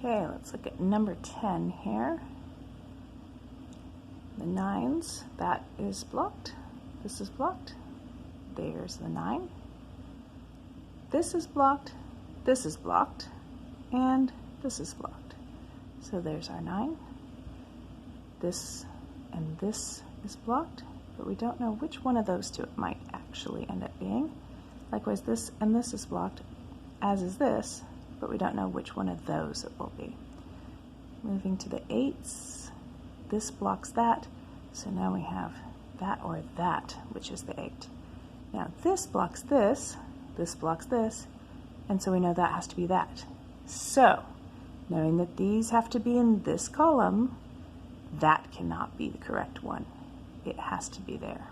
Okay, let's look at number 10 here. The 9s, that is blocked. This is blocked. There's the 9. This is blocked. This is blocked. And this is blocked. So there's our 9. This and this is blocked, but we don't know which one of those two it might actually end up being. Likewise, this and this is blocked, as is this, but we don't know which one of those it will be. Moving to the 8s, this blocks that, so now we have that or that, which is the 8. Now this blocks this blocks this, and so we know that has to be that. So, knowing that these have to be in this column, that cannot be the correct one. It has to be there.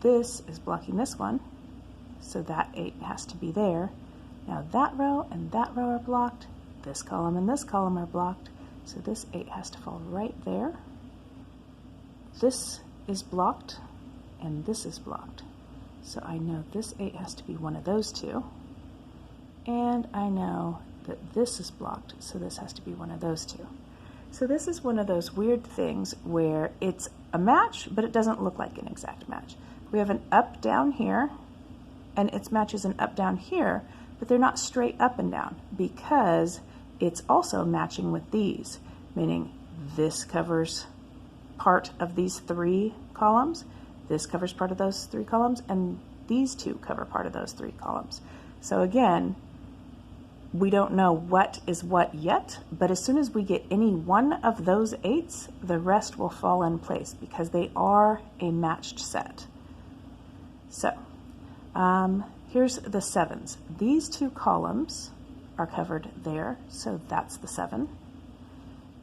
This is blocking this one, so that 8 has to be there. Now that row and that row are blocked. This column and this column are blocked, so this 8 has to fall right there. This is blocked, and this is blocked. So I know this 8 has to be one of those two. And I know that this is blocked, so this has to be one of those two. So this is one of those weird things where it's a match, but it doesn't look like an exact match. We have an up down here, and its matches an up down here, but they're not straight up and down because it's also matching with these, meaning this covers part of these 3 columns, this covers part of those 3 columns, and these two cover part of those 3 columns. So again, we don't know what is what yet, but as soon as we get any one of those 8s, the rest will fall in place because they are a matched set. So here's the 7s. These 2 columns are covered there, so that's the 7.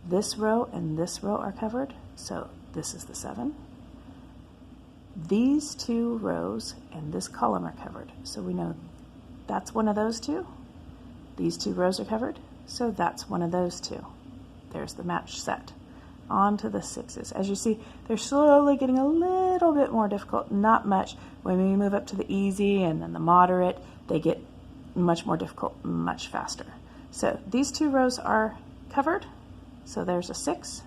This row and this row are covered, so this is the 7. These 2 rows and this column are covered, so we know that's one of those 2. These 2 rows are covered, so that's one of those 2. There's the matched set. On to the 6s. As you see, they're slowly getting a little bit more difficult, not much. When we move up to the easy and then the moderate, they get much more difficult, much faster. So these 2 rows are covered, so there's a 6.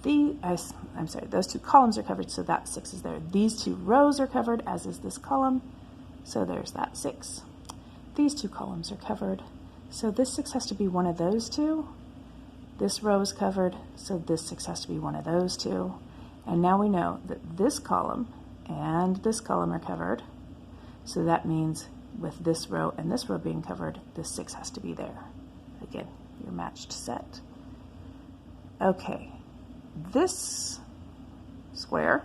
I'm sorry, those 2 columns are covered, so that 6 is there. These 2 rows are covered, as is this column, so there's that 6. These 2 columns are covered, so this 6 has to be one of those 2. This row is covered, so this 6 has to be one of those 2. And now we know that this column and this column are covered, so that means with this row and this row being covered, this 6 has to be there. Again, your matched set. Okay, this square,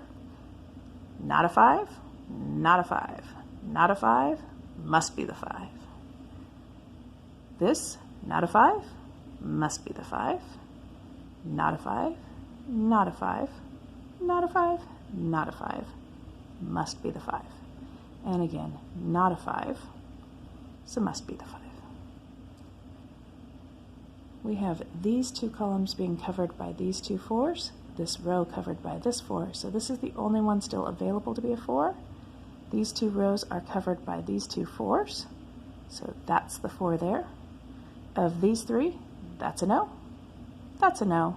not a 5, not a 5, not a 5, must be the 5. This, not a 5, must be the 5. Not a 5, not a 5, not a 5, not a 5, must be the 5. And again, not a 5, so must be the 5. We have these 2 columns being covered by these 2 4s, this row covered by this 4, so this is the only one still available to be a 4. These 2 rows are covered by these 2 4s, so that's the 4 there. Of these 3, that's a no, that's a no,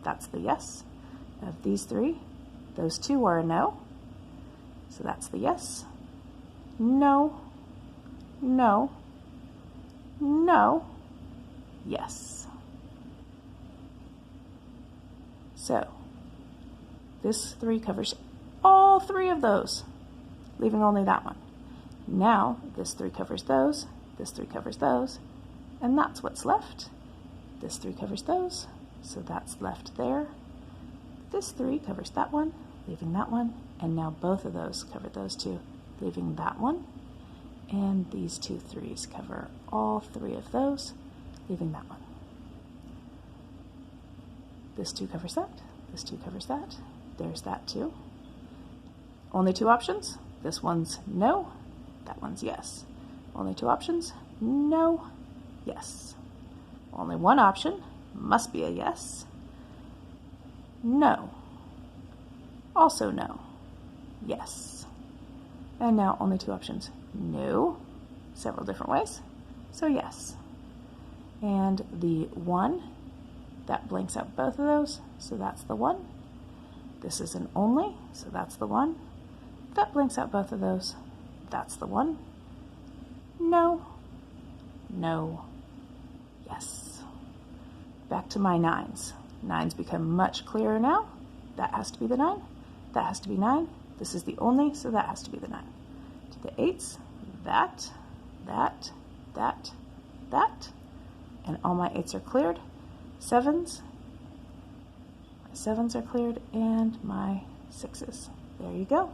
that's the yes. Of these 3, those 2 are a no, so that's the yes. No, no, no, yes. So this 3 covers all 3 of those, leaving only that one. Now this 3 covers those, this 3 covers those, and that's what's left. This 3 covers those, so that's left there. This 3 covers that one, leaving that one, and now both of those cover those 2, leaving that one. And these 2 3s cover all 3 of those, leaving that one. This 2 covers that, this 2 covers that, there's that 2. Only 2 options. This one's no, that one's yes. Only 2 options, no, yes. Only 1 option, must be a yes. No, also no, yes. And now only 2 options, no, several different ways, So yes. And the 1, that blanks out both of those, so that's the 1. This is an only, so that's the 1. That blanks out both of those, that's the 1. No, no, yes. Back to my 9s. 9s become much clearer now. That has to be the 9. That has to be 9. This is the only, so that has to be the 9. To the 8s, that, that, that, that, and all my 8s are cleared. 7s, my 7s are cleared, and my 6s. There you go.